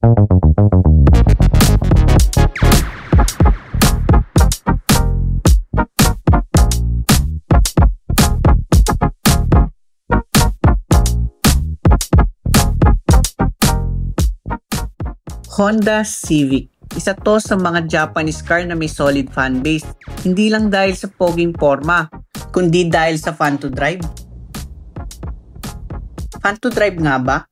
Honda Civic. Isa to sa mga Japanese car na may solid fanbase. Hindi lang dahil sa poging forma, kundi dahil sa fun to drive. Fun to drive nga ba?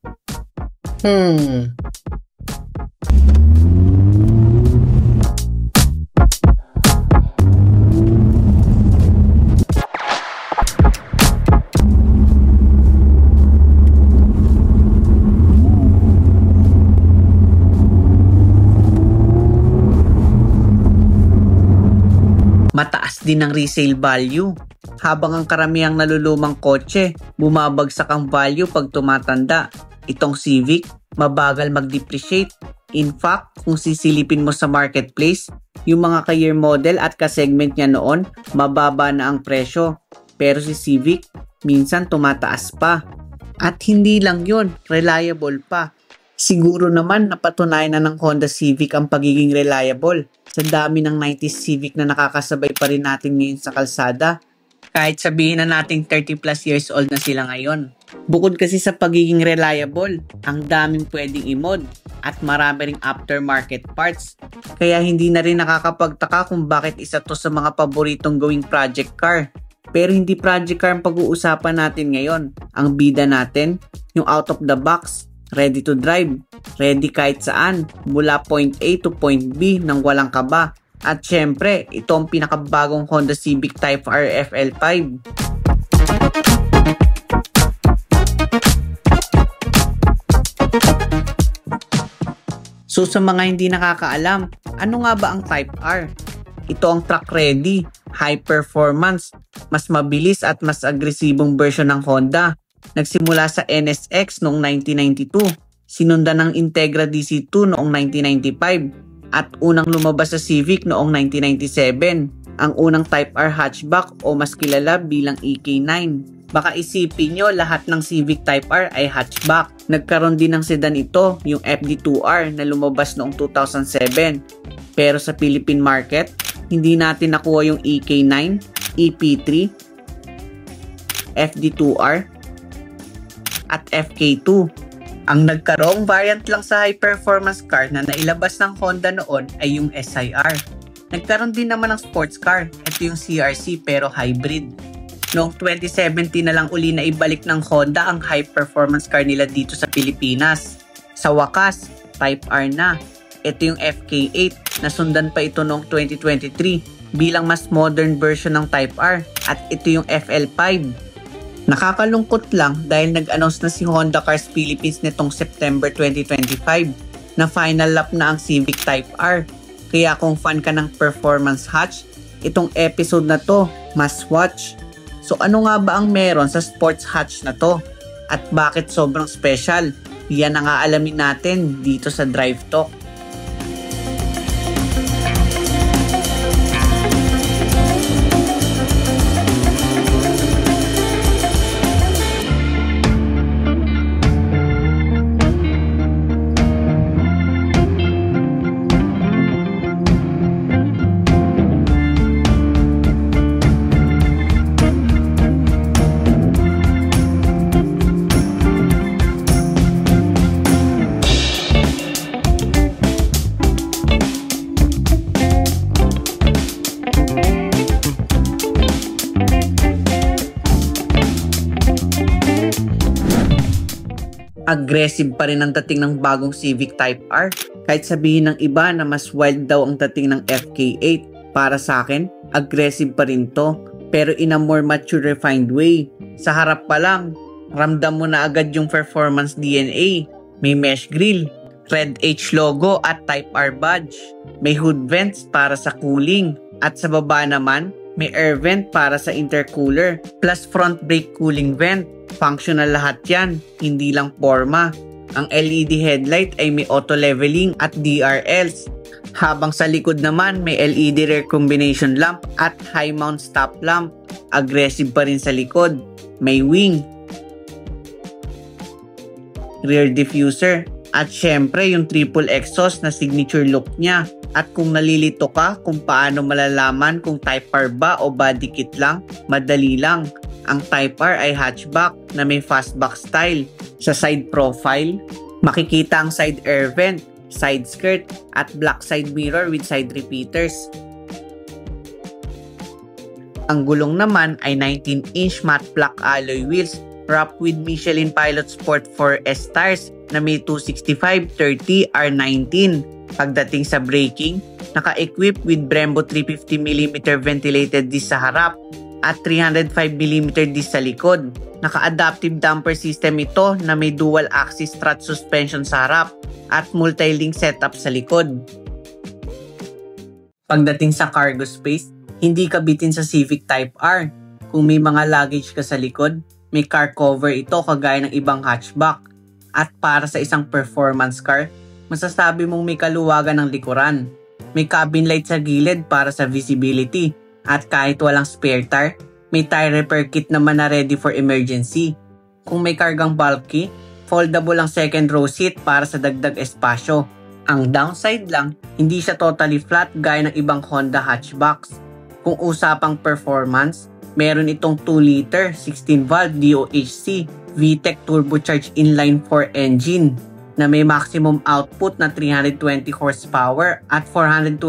Mataas din ang resale value. Habang ang karamihang nalulumang kotse, bumabagsak ang value pag tumatanda. Itong Civic, mabagal mag-depreciate. In fact, kung sisilipin mo sa marketplace, yung mga ka-year model at ka-segment niya noon, mababa na ang presyo. Pero si Civic, minsan tumataas pa. At hindi lang yun, reliable pa. Siguro naman napatunayan na ng Honda Civic ang pagiging reliable sa dami ng 90s Civic na nakakasabay pa rin natin ngayon sa kalsada. Kahit sabihin na nating 30 plus years old na sila ngayon. Bukod kasi sa pagiging reliable, ang daming pwedeng i-mod at marami ring aftermarket parts. Kaya hindi na rin nakakapagtaka kung bakit isa to sa mga paboritong gawing project car. Pero hindi project car ang pag-uusapan natin ngayon. Ang bida natin, yung out of the box, ready to drive, ready kahit saan, mula point A to point B nang walang kaba. At syempre, ito ang pinakabagong Honda Civic Type R FL5. So sa mga hindi nakakaalam, ano nga ba ang Type R? Ito ang truck ready, high performance, mas mabilis at mas agresibong version ng Honda. Nagsimula sa NSX noong 1992, sinundan ng Integra DC2 noong 1995, at unang lumabas sa Civic noong 1997, ang unang Type R hatchback o mas kilala bilang EK9. Baka isipin nyo lahat ng Civic Type R ay hatchback. Nagkaroon din ng sedan ito, yung FD2R na lumabas noong 2007. Pero sa Philippine market, hindi natin nakuha yung EK9, EP3, FD2R, at FK2. Ang nagkaroong variant lang sa high-performance car na nailabas ng Honda noon ay yung SIR. Nagkaroon din naman ng sports car, ito yung CRC pero hybrid. Noong 2017 na lang uli na ibalik ng Honda ang high-performance car nila dito sa Pilipinas. Sa wakas, Type R na. Ito yung FK8 na sundan pa ito noong 2023 bilang mas modern version ng Type R, at ito yung FL5. Nakakalungkot lang dahil nag-announce na si Honda Cars Philippines nitong September 2025 na final lap na ang Civic Type R. Kaya kung fan ka ng performance hatch, itong episode na to, must watch. So ano nga ba ang meron sa sports hatch na to? At bakit sobrang special? Yan ang aalamin natin dito sa Drive Talk. Aggressive pa rin ang dating ng bagong Civic Type R. Kahit sabihin ng iba na mas wild daw ang dating ng FK8, para sa akin, aggressive pa rin to, pero in a more mature, refined way. Sa harap pa lang, ramdam mo na agad yung performance DNA. May mesh grille, Red H logo at Type R badge. May hood vents para sa cooling. At sa baba naman, may air vent para sa intercooler, plus front brake cooling vent. Functional lahat yan, hindi lang forma. Ang LED headlight ay may auto leveling at DRLs. Habang sa likod naman may LED rear combination lamp at high mount stop lamp. Aggressive pa rin sa likod. May wing, rear diffuser At syempre yung triple exhaust na signature look niya. At kung nalilito ka kung paano malalaman kung Type R ba o body kit lang, madali lang. Ang Type R ay hatchback na may fastback style. Sa side profile, makikita ang side air vent, side skirt at black side mirror with side repeaters. Ang gulong naman ay 19-inch matte black alloy wheels wrapped with Michelin Pilot Sport 4S tires na may 265/30 R19. Pagdating sa braking, naka-equip with Brembo 350mm ventilated disc sa harap at 305mm disc sa likod. Naka-adaptive damper system ito na may dual axis strut suspension sa harap at multi-link setup sa likod. Pagdating sa cargo space, hindi kabitin sa Civic Type R. Kung may mga luggage ka sa likod, may car cover ito kagaya ng ibang hatchback. At para sa isang performance car, masasabi mong may kaluwagan ng likuran. May cabin light sa gilid para sa visibility. At kahit walang spare tire, may tire repair kit naman na ready for emergency. Kung may kargang bulky, foldable ang second row seat para sa dagdag espasyo. Ang downside lang, hindi siya totally flat gaya ng ibang Honda hatchbacks. Kung usapang performance, meron itong 2-liter 16-valve DOHC VTEC turbocharged inline-4 engine na may maximum output na 320 horsepower at 420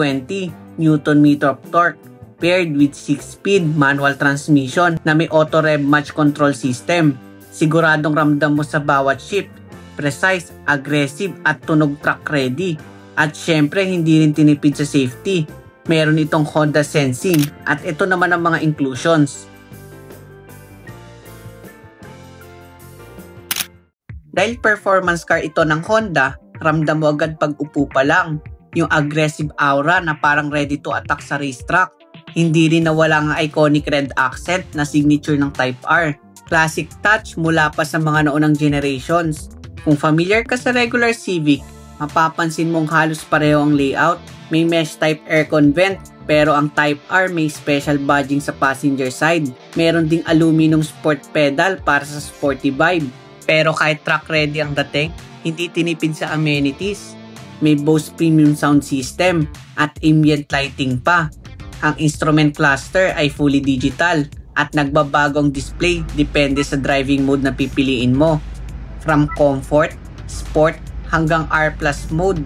Nm of torque paired with 6-speed manual transmission na may auto rev match control system. Siguradong ramdam mo sa bawat shift, precise, aggressive at tunog track ready. At syempre hindi rin tinipid sa safety. Meron itong Honda Sensing at ito naman ang mga inclusions. Dahil performance car ito ng Honda, ramdam mo agad pag upo pa lang yung aggressive aura na parang ready to attack sa racetrack. Hindi rin nawala ang iconic red accent na signature ng Type R. Classic touch mula pa sa mga naunang generations. Kung familiar ka sa regular Civic, mapapansin mong halos pareho ang layout. May mesh type aircon vent, pero ang Type R may special badging sa passenger side. Meron ding aluminum sport pedal para sa sporty vibe. Pero kahit track ready ang dating, hindi tinipid sa amenities. May Bose premium sound system at ambient lighting pa. Ang instrument cluster ay fully digital at nagbabagong display depende sa driving mode na pipiliin mo. From comfort, sport hanggang R+ mode.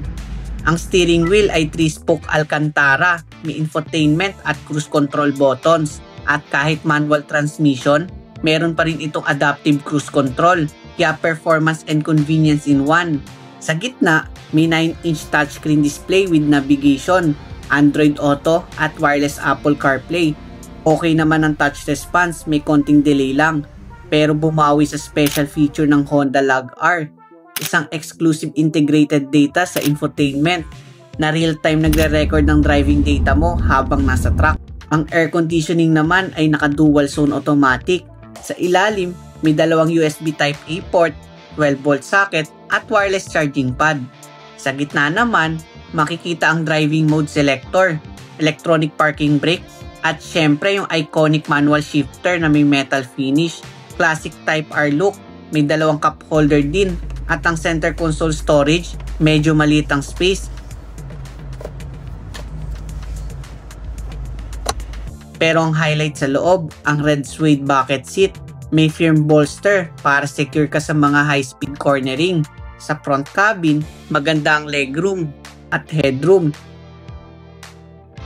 Ang steering wheel ay 3-spoke Alcantara, may infotainment at cruise control buttons. At kahit manual transmission, meron pa rin itong adaptive cruise control. Kaya performance and convenience in one. Sa gitna, may 9-inch touchscreen display with navigation, Android Auto at wireless Apple CarPlay. Okay naman ang touch response, may konting delay lang. Pero bumawi sa special feature ng Honda Lag R. Isang exclusive integrated data sa infotainment na real-time nagre-record ng driving data mo habang nasa truck. Ang air conditioning naman ay naka-dual zone automatic. Sa ilalim, may dalawang USB Type-A port, 12-volt socket at wireless charging pad. Sa gitna naman, makikita ang driving mode selector, electronic parking brake, at syempre yung iconic manual shifter na may metal finish. Classic Type R look, may dalawang cup holder din at ang center console storage, medyo maliit ang space. Pero ang highlight sa loob, ang red suede bucket seat. May firm bolster para secure ka sa mga high-speed cornering. Sa front cabin, maganda ang legroom at headroom.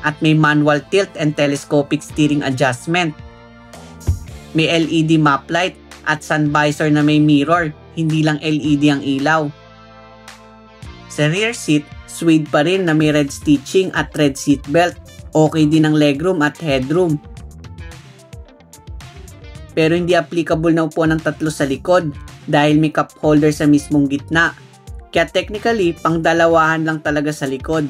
At may manual tilt and telescopic steering adjustment. May LED map light at sun visor na may mirror, hindi lang LED ang ilaw. Sa rear seat, suede pa rin na may red stitching at red seatbelt. Okay din ang legroom at headroom. Pero hindi applicable na upuan ng tatlo sa likod dahil may cup holder sa mismong gitna. Kaya technically, pang dalawahan lang talaga sa likod.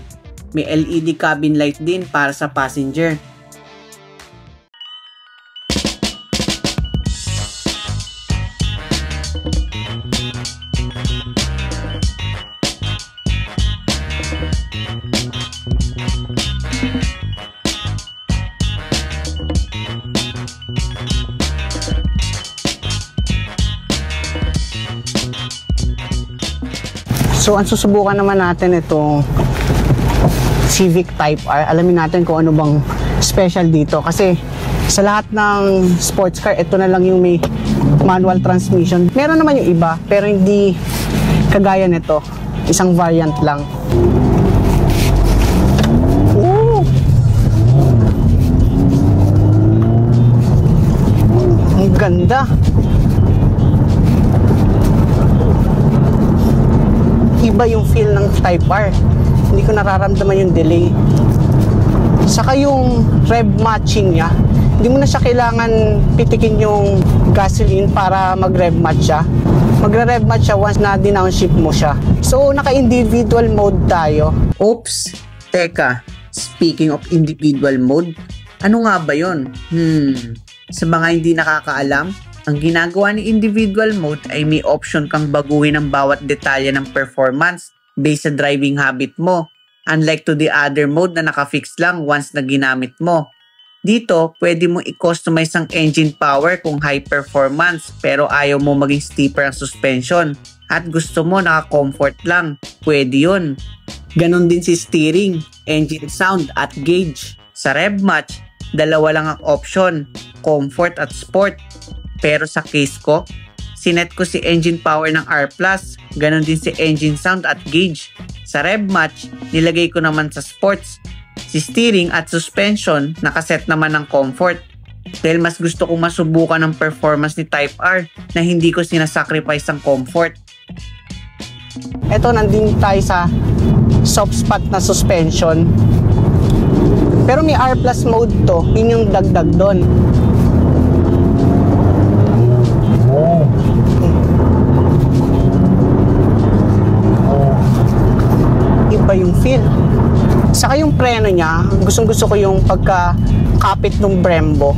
May LED cabin light din para sa passenger. So, ang susubukan naman natin itong Civic Type R. Alamin natin kung ano bang special dito. Kasi sa lahat ng sports car, ito na lang yung may manual transmission. Meron naman yung iba, pero hindi kagaya nito. Isang variant lang. Ooh! Ang ganda. Iba yung feel ng Type R. Hindi ko nararamdaman yung delay. Saka yung rev matching niya, hindi mo na siya kailangan pitikin yung gasoline para mag-rev match siya. Magre-rev match siya once na downshift mo siya. So, naka-individual mode tayo. Oops! Teka, speaking of individual mode, ano nga ba yun? Sa mga hindi nakakaalam, ang ginagawa ni individual mode ay may option kang baguhin ang bawat detalye ng performance based sa driving habit mo. Unlike to the other mode na nakafix lang once na ginamit mo. Dito, pwede mo i-customize ang engine power kung high performance pero ayaw mo maging steeper ang suspension at gusto mo naka-comfort lang. Pwede yun. Ganon din si steering, engine sound at gauge. Sa rev match, dalawa lang ang option, comfort at sport. Pero sa case ko, sinet ko si engine power ng R+, ganon din si engine sound at gauge. Sa rev match, nilagay ko naman sa sports. Si steering at suspension, nakaset naman ng comfort. Dahil mas gusto kong masubukan ang performance ni Type R na hindi ko sinasacrifice ang comfort. Ito, nandun tayo sa soft spot na suspension. Pero may R+ mode to, yun yung dagdag doon. Iba yung feel. Saka yung preno niya, gustong-gusto ko yung pagkakapit ng Brembo.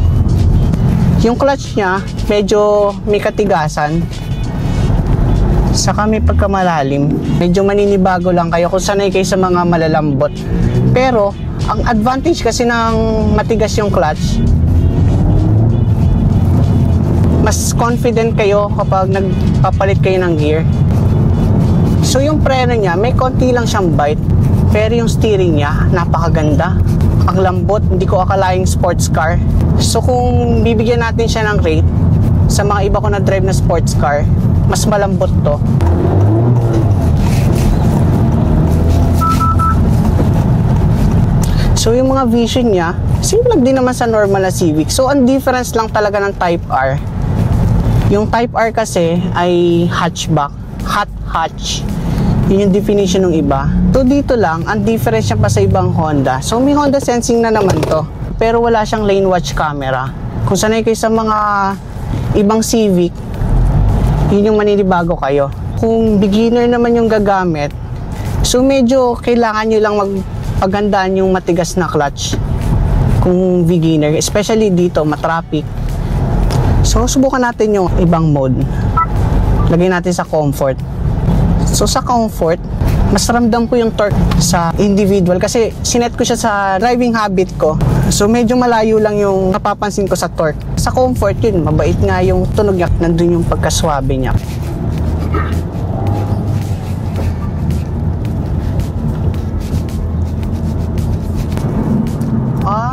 Yung clutch niya, medyo may katigasan. Saka may pagkamalalim. Medyo maninibago lang kayo kung sanay kayo sa mga malalambot. Pero, ang advantage kasi ng matigas yung clutch, mas confident kayo kapag nagpapalit kayo ng gear. So yung preno niya, may konti lang siyang bite. Pero yung steering niya, napakaganda. Ang lambot, hindi ko akalaing sports car. So kung bibigyan natin siya ng rate, sa mga iba ko na drive na sports car, mas malambot to. So yung mga vision niya, same lang din naman sa normal na Civic. So ang difference lang talaga ng Type R, yung Type R kasi ay hatchback, hot hatch. Yun yung definition ng iba. So dito lang, ang difference niya pa sa ibang Honda. So may Honda sensing na naman to, pero wala siyang lane watch camera. Kung sanay kayo sa mga ibang Civic, yun yung maninibago kayo. Kung beginner naman yung gagamit, so medyo kailangan nyo lang magpagandaan yung matigas na clutch. Kung beginner, especially dito, matraffic. So subukan natin yung ibang mode. Lagay natin sa comfort. So sa comfort, mas ramdam ko yung torque sa individual kasi sinet ko siya sa driving habit ko. So medyo malayo lang yung napapansin ko sa torque. Sa comfort yun, mabait nga yung tunog niya, nandun yung pagkaswabe niya.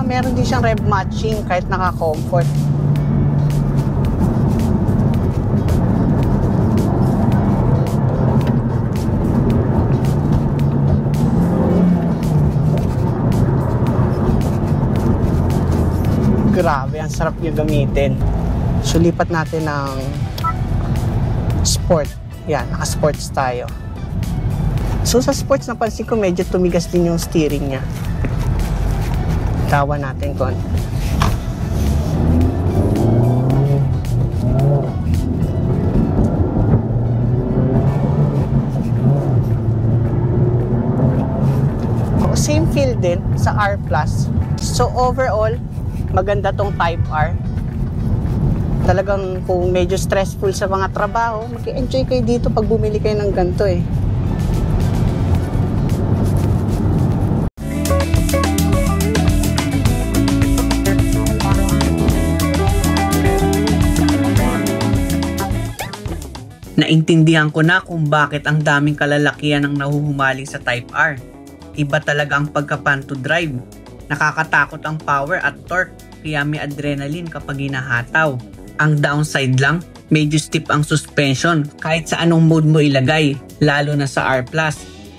Meron din siyang rev matching kahit naka-comfort. Grabe, ang sarap yung gamitin. So, lipat natin ng sport. Yan, naka-sports tayo. So, sa sports, napansin ko medyo tumigas din yung steering niya. Tawa natin konti. Same feel din sa R+. So, overall, maganda tong Type R. Talagang kung medyo stressful sa mga trabaho, mag-enjoy kayo dito pag bumili kayo ng ganito eh. Naintindihan ko na kung bakit ang daming kalalakihan ang nahuhumaling sa Type R. Iba talaga ang pagka-panto drive. Nakakatakot ang power at torque kaya may adrenaline kapag hinahataw. Ang downside lang, medyo stiff ang suspension kahit sa anong mode mo ilagay, lalo na sa R+.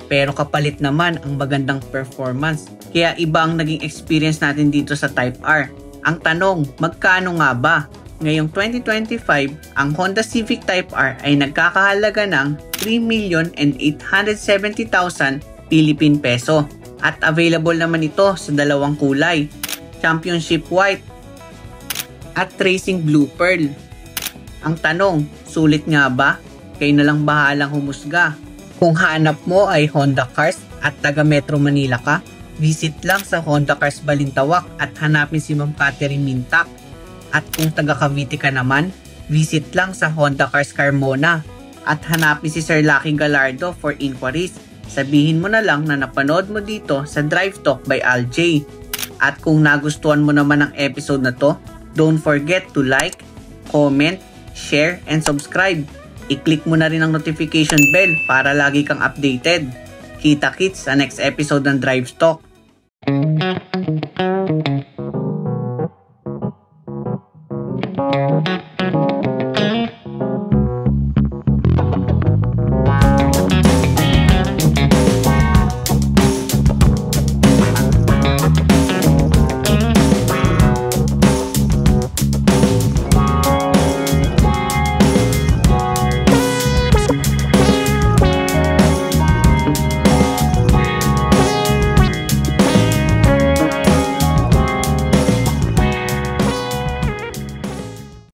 Pero kapalit naman ang magandang performance. Kaya iba ang naging experience natin dito sa Type R. Ang tanong, magkano nga ba? Ngayong 2025, ang Honda Civic Type R ay nagkakahalaga ng 3,870,000 Philippine peso. At available naman ito sa dalawang kulay, Championship White at Racing Blue Pearl. Ang tanong, sulit nga ba? Kayo na lang bahalang humusga. Kung hanap mo ay Honda Cars at taga Metro Manila ka, visit lang sa Honda Cars Balintawak at hanapin si Ma'am Catherine Mintak. At kung taga Cavite ka naman, visit lang sa Honda Cars Carmona at hanapin si Sir Lucky Galardo for inquiries. Sabihin mo na lang na napanood mo dito sa Drive Talk by Al-J. At kung nagustuhan mo naman ang episode na to, don't forget to like, comment, share, and subscribe. I-click mo na rin ang notification bell para lagi kang updated. Kita-kits sa next episode ng Drive Talk.